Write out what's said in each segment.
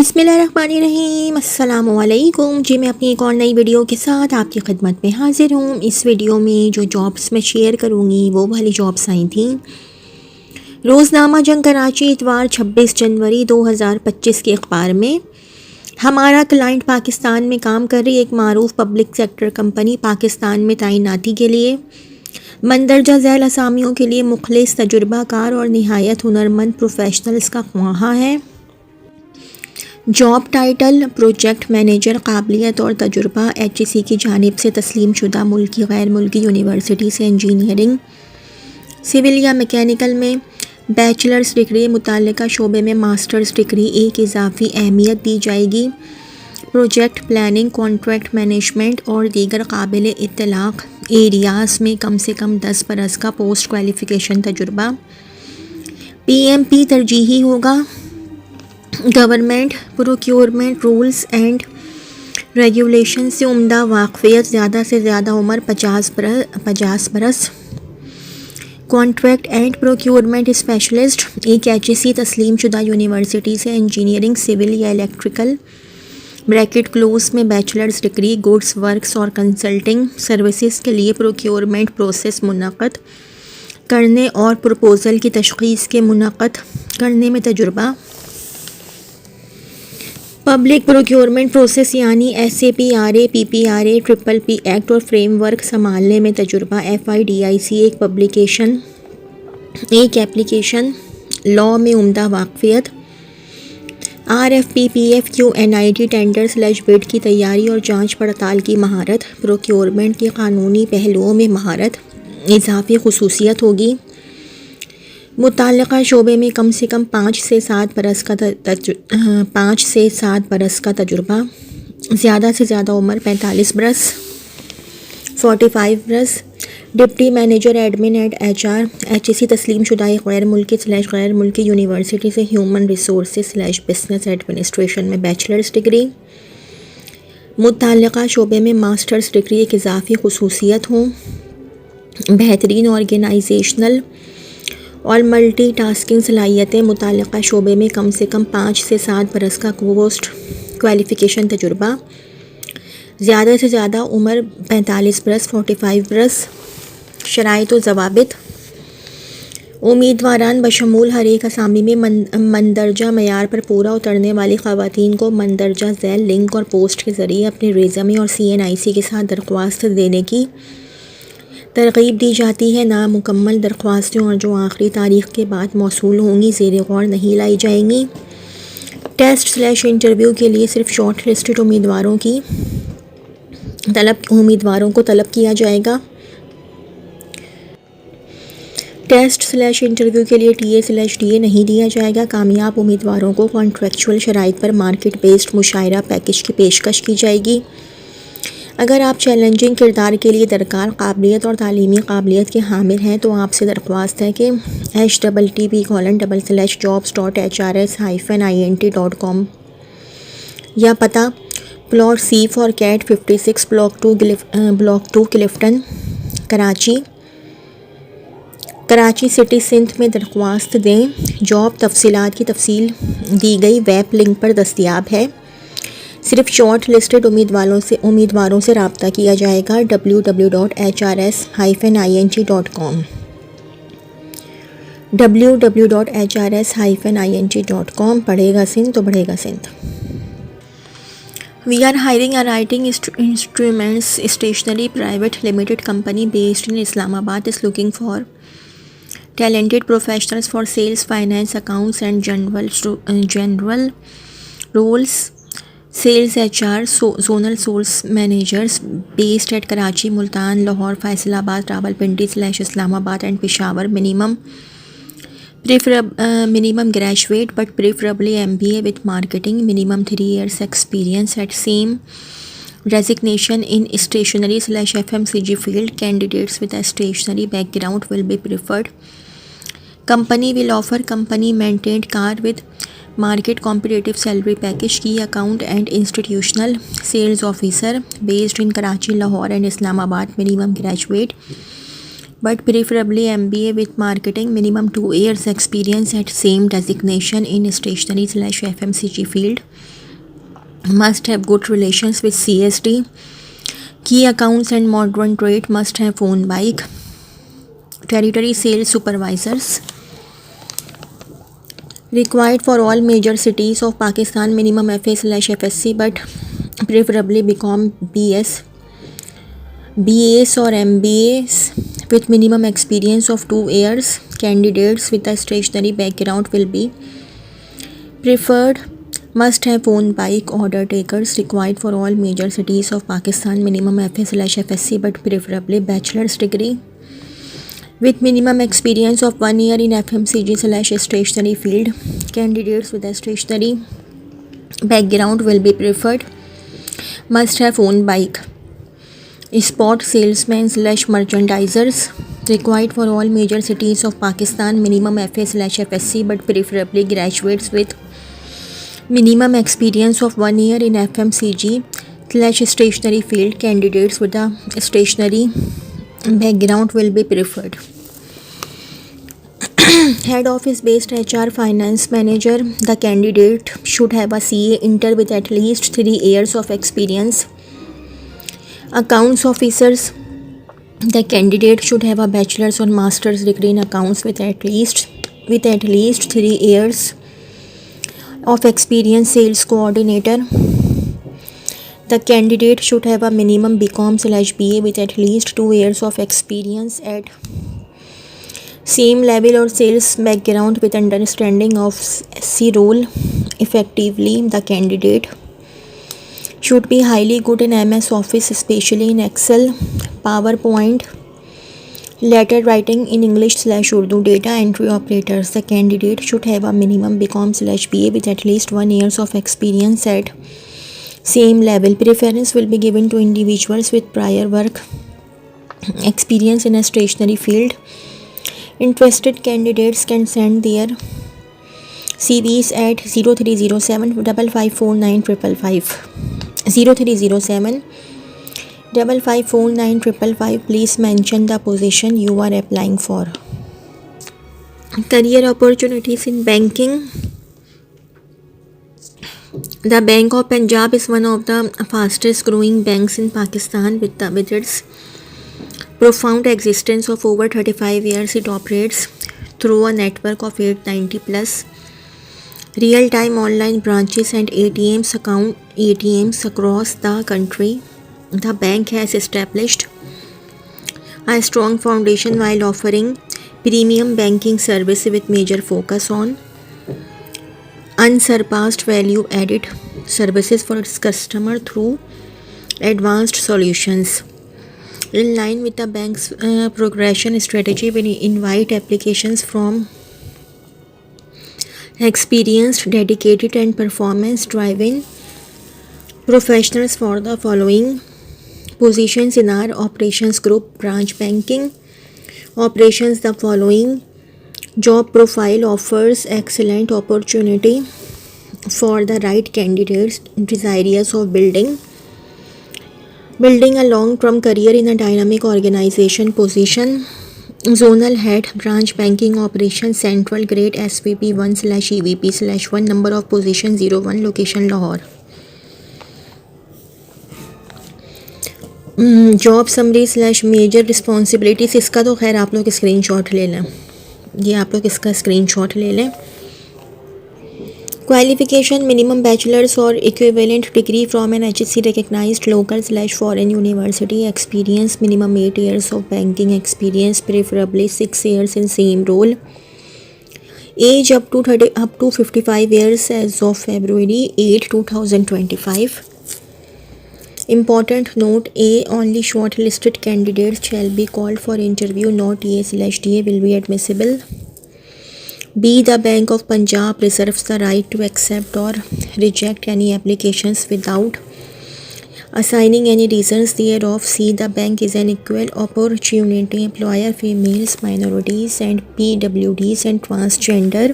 बिस्मिल्लाहिर्रहमानिर्रहीम अस्सलामुअलैकुम जी। मैं अपनी एक और नई वीडियो के साथ आपकी खिदमत में हाज़िर हूँ। इस वीडियो में जो जॉब्स मैं शेयर करूँगी वो वाली जॉब्स आई थी। रोज़नामा जंग कराची इतवार 26 जनवरी 2025 के अखबार में। हमारा क्लाइंट पाकिस्तान में काम कर रही एक मारूफ पब्लिक सेक्टर कंपनी पाकिस्तान में तैनाती के लिए मंदरजा झैल असामियों के लिए मुखलिस तजुर्बाकार और नहायत हुनरमंद प्रोफेशनल्स का ख्वाहा है। Job title project manager. काबिलियत और तजुर्बा HEC की जानिब से तस्लीम शुदा मुल्की गैर मुल्की यूनिवर्सिटी से इंजीनियरिंग सिविल या मैकेनिकल में बैचलर्स डिग्री, मुताल्लिका शोबे में मास्टर्स डिग्री एक इजाफी अहमियत दी जाएगी। प्रोजेक्ट प्लानिंग, कॉन्ट्रैक्ट मैनेजमेंट और दीगर काबिल इत्तलाक एरियाज़ में कम से कम 10 बरस का पोस्ट क्वालिफ़िकेशन तजुर्बा। PMP तरजीही होगा। Government procurement rules and regulation से उम्दा वाकफियत, ज़्यादा से ज़्यादा उम्र 50 बरस। कॉन्ट्रैक्ट एंड प्रोक्योरमेंट स्पेशलिस्ट एक HEC तस्लीम शुदा यूनिवर्सिटी से इंजीनियरिंग सिविल या इलेक्ट्रिकल ब्रैकेट क्लोज में बैचलर्स डिग्री, गुड्स वर्क्स और कंसल्टिंग सर्विसेज के लिए प्रोक्योरमेंट प्रोसेस मुनक़द करने और प्रपोज़ल की तशख़ीस के मुनक़द करने में तजुर्बा। पब्लिक प्रोक्योरमेंट प्रोसेस यानी SAPRA, PPRA, PPP एक्ट और फ्रेमवर्क संभालने में तजुर्बा। FIDIC एक एप्लीकेशन लॉ में उम्दा वाकफियत। RFP, PFQ, NIT टेंडर/बिड की तैयारी और जांच पड़ताल की महारत। प्रोक्योरमेंट के कानूनी पहलुओं में महारत इजाफी खुसूसियत होगी। मुताल्लिका शोबे में कम से कम 5 से 7 बरस का तजुर्बा। ज़्यादा से ज़्यादा उम्र 45 बरस 45 बरस। Deputy manager admin and HR HEC तस्लीम शुदा गैर मुल्की यूनिवर्सिटी से ह्यूमन रिसोर्सेज/बिजनेस एडमिनिस्ट्रेशन में बैचलर्स डिग्री। मुताल्लिका शोबे में मास्टर्स डिग्री एक इजाफी खुसूसियत हो। बेहतरीन ऑर्गेनाइजेशनल और मल्टीटास्किंग सलाहियतें। मुताल्लिका शोबे में कम से कम 5 से 7 बरस का पोस्ट क्वालिफ़िकेशन तजुर्बा। ज़्यादा से ज़्यादा उम्र 45 बरस 45 बरस। शराइत व ज़वाबित। उम्मीदवारान बशमूल हर एक असामी में मंदरजा मयार पर पूरा उतरने वाली ख़वातीन को मंदरजा झैल लिंक और पोस्ट के ज़रिए अपने रेज़मे और CNIC के साथ दरख्वास्त देने की तरग़ीब दी जाती है। नामुकम्मल दरख्वास्तें और जो आखिरी तारीख़ के बाद मौसूल होंगी ज़ेर गौर नहीं लाई जाएंगी। टेस्ट/इंटरव्यू के लिए सिर्फ शॉर्ट लिस्टेड उम्मीदवारों को तलब किया जाएगा। टेस्ट/इंटरव्यू के लिए TA/DA नहीं दिया जाएगा। कामयाब उम्मीदवारों को कॉन्ट्रैक्चुअल शराइत पर मार्केट बेस्ड मुशायरा पैकेज की पेशकश की जाएगी। अगर आप चैलेंजिंग किरदार के लिए दरकार काबिलियत और तालीमी काबिलियत के हामिल हैं तो आपसे दरख्वास्त है कि http://jobs.hrs-int.com या पता plot C for cat 56 block 2 Clifton Karachi city Sindh में दरख्वास्त दें। जॉब तफसीलात की तफसील दी गई वेब लिंक पर दस्तयाब है। सिर्फ शॉर्ट लिस्टेड उम्मीदवारों से रब्ता किया जाएगा। www.hrs-int.com www.hrs-int.com पढ़ेगा सिंध तो बढ़ेगा Sindh. We are hiring a writing instruments stationery private limited company based in Islamabad is looking for talented professionals for sales, finance, accounts and general roles. Sales HR, zonal sales managers based at Karachi, Multan, Lahore, Faisalabad, Rawalpindi/Islamabad and Peshawar. Minimum graduate but preferably MBA with marketing. Minimum 3 years experience at same designation in stationery/FMCG field. Candidates with a stationery background will be preferred. Company will offer company maintained car with market competitive salary package. Key account and institutional sales officer based in Karachi, Lahore and Islamabad. Minimum graduate. but preferably MBA with marketing, minimum 2 years experience at same designation in stationery/FMCG field. Must have good relations with CSD. Key accounts and modern trade, must have own bike. Territory sales supervisors required for all major cities of Pakistan, minimum FA/FSC, but preferably BCom, BS, BAs or MBAs with minimum experience of 2 years. Candidates with a stationary background will be preferred. Must have own bike. Order takers required for all major cities of Pakistan, minimum FA/FSC, but preferably bachelor's degree with minimum experience of 1 year in FMCG/stationery field. Candidates with a stationery background will be preferred. Must have own bike. Spot salesmen/merchandisers required for all major cities of Pakistan, minimum FA/FSC, but preferably graduates with minimum experience of 1 year in FMCG/stationery field. Candidates with a stationery background will be preferred. Head office based HR finance manager. The candidate should have a CA Inter with at least 3 years of experience. Accounts officers. The candidate should have a bachelor's or master's degree in accounts with at least 3 years of experience. Sales coordinator. The candidate should have a minimum BCom/BA with at least 2 years of experience at same level or sales background with understanding of SC role effectively. The candidate should be highly good in MS Office, especially in Excel, PowerPoint, letter writing in English/Urdu. Data entry operators. The candidate should have a minimum BCom/BA with at least 1 year of experience at same level. Preference will be given to individuals with prior work experience in a stationery field. Interested candidates can send their CVs at 0307 5549 555. 0307 5549 555. Please mention the position you are applying for. Career opportunities in banking. The Bank of Punjab is one of the fastest growing banks in Pakistan with its profound existence of over 35 years. It operates through a network of 890 plus real-time online branches and ATMs across the country. The bank has established a strong foundation while offering premium banking services with major focus on unsurpassed value-added services for its customer through advanced solutions. In line with the bank's progression strategy, we invite applications from experienced, dedicated and performance-driven professionals for the following positions in our operations group: branch banking operations. The following job profile offers excellent opportunity for the right candidates desirous of building a long-term career in a dynamic organization. Position: zonal head, branch banking operations, central grade SVP 1/EVP/1. Number of position 01. Location Lahore. Job summary major responsibilities. इसका तो खैर आप लोग screenshot ले लें, ये आप लोग इसका स्क्रीनशॉट ले लें. Qualification: minimum bachelor's or equivalent degree from an HSC recognized local/foreign university. Experience: minimum 8 years of banking experience, preferably 6 years in same role. Age up to 55 years as of February 8, 2025. Important note: A. Only shortlisted candidates shall be called for interview. No TA/DA will be admissible. B. The Bank of Punjab reserves the right to accept or reject any applications without assigning any reasons thereof. C. The bank is an equal opportunity employer. Females, minorities and PWDs and transgender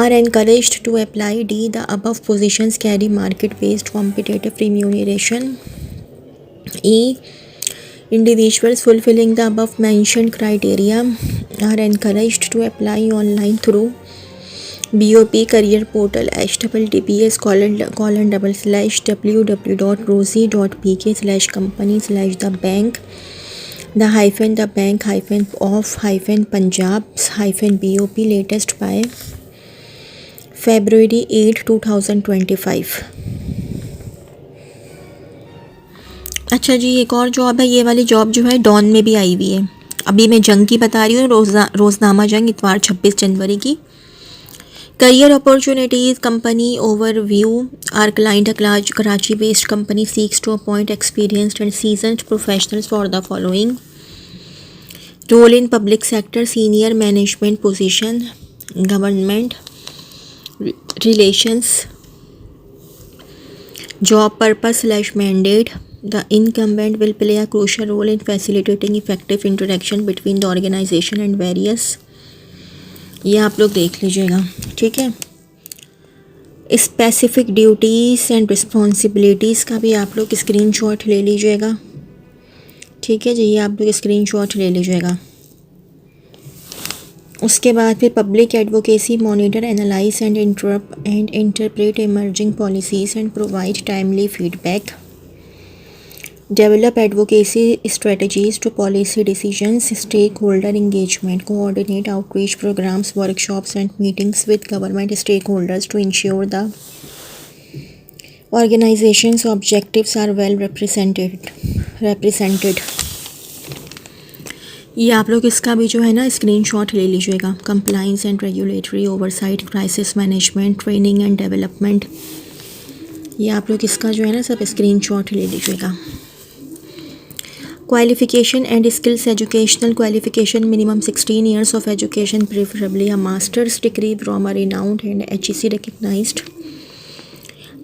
are encouraged to apply. D. The above positions carry market-based competitive remuneration. E. Individuals fulfilling the above mentioned criteria are encouraged to apply online through BOP career portal https://www.rosie.pk/company/the bank-of-Punjab-BOP latest by February 8, 2025। अच्छा जी, एक और job है। ये वाली job जो है don में भी आई हुई है। अभी मैं जंग की बता रही हूँ, रोज़नामा जंग, इतवार 26 जनवरी की। Career opportunities company overview. Our client Karachi based company seeks to appoint experienced and seasoned professionals for the following role in public sector senior management position government relations job purpose/mandate. The incumbent will play a crucial role in facilitating effective interaction between the organization and various, ये आप लोग देख लीजिएगा, ठीक है। Specific duties and responsibilities का भी आप लोग स्क्रीनशॉट ले लीजिएगा, ठीक है जी, ये आप लोग स्क्रीनशॉट ले लीजिएगा। उसके बाद फिर public advocacy monitor analyze and interpret emerging policies and provide timely feedback. Develop advocacy strategies to policy decisions stake holder engagement coordinate outreach programs workshops and meetings with government stake holders to ensure the organizations objectives are well represented। ये आप लोग इसका भी जो है ना screenshot ले लीजिएगा। Compliance and regulatory oversight crisis management training and development, ये आप लोग इसका जो है ना सब स्क्रीनशॉट ले लीजिएगा। Qualification and skills educational qualification minimum 16 years of education preferably a master's degree from a renowned and HEC recognized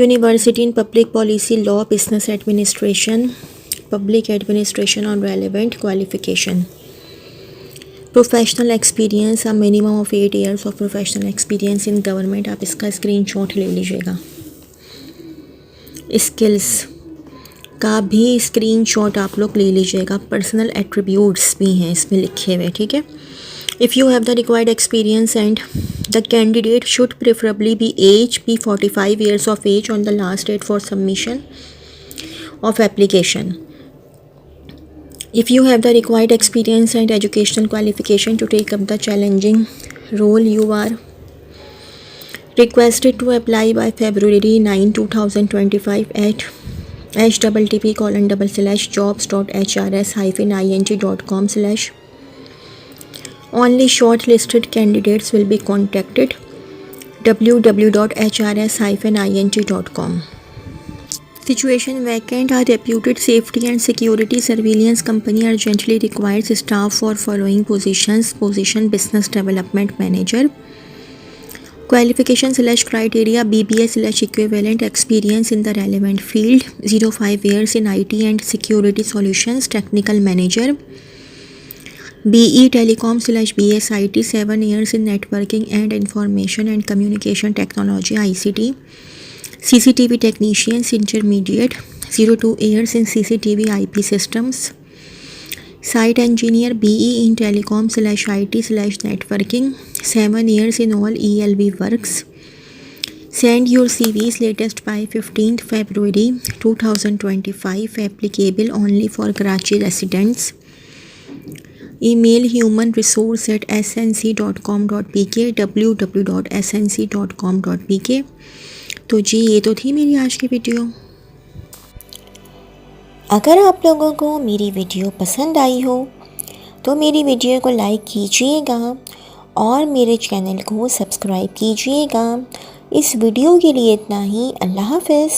university in public policy law business administration public administration or relevant qualification। Professional experience a minimum of 8 years of professional experience in government, आप इसका screenshot ले लीजिएगा। Skills का भी screenshot आप लोग ले लीजिएगा। पर्सनल एट्रीब्यूट्स भी हैं इसमें लिखे हुए, ठीक है। If you have the required experience and the candidate should preferably be 45 years of age on the last date for submission of application. If you have the required experience and educational qualification to take up the challenging role, you are requested to apply by February 9, 2025 at http://jobs.hrs-ing.com/ Only shortlisted candidates will be contacted. www.hrs-ing.com। Situation vacant. A reputed safety and security surveillance company urgently requires staff for following positions. Position business development manager. Qualification/criteria BBA/equivalent experience in the relevant field. 05 years in IT and security solutions. Technical manager. BE Telecom/BS IT. 7 years in networking and information and communication technology ICT. CCTV technicians intermediate, 02 years in CCTV IP systems. Site engineer BE in telecom/IT/networking, 7 years in all ELV works. Send your CVs latest by 15th February 2025. Applicable only for Karachi residents. Email humanresource@snc.com.pk www.snc.com.pk। तो जी ये तो थी मेरी आज की video. अगर आप लोगों को मेरी वीडियो पसंद आई हो तो मेरी वीडियो को लाइक कीजिएगा और मेरे चैनल को सब्सक्राइब कीजिएगा। इस वीडियो के लिए इतना ही। अल्लाह हाफ़िज़।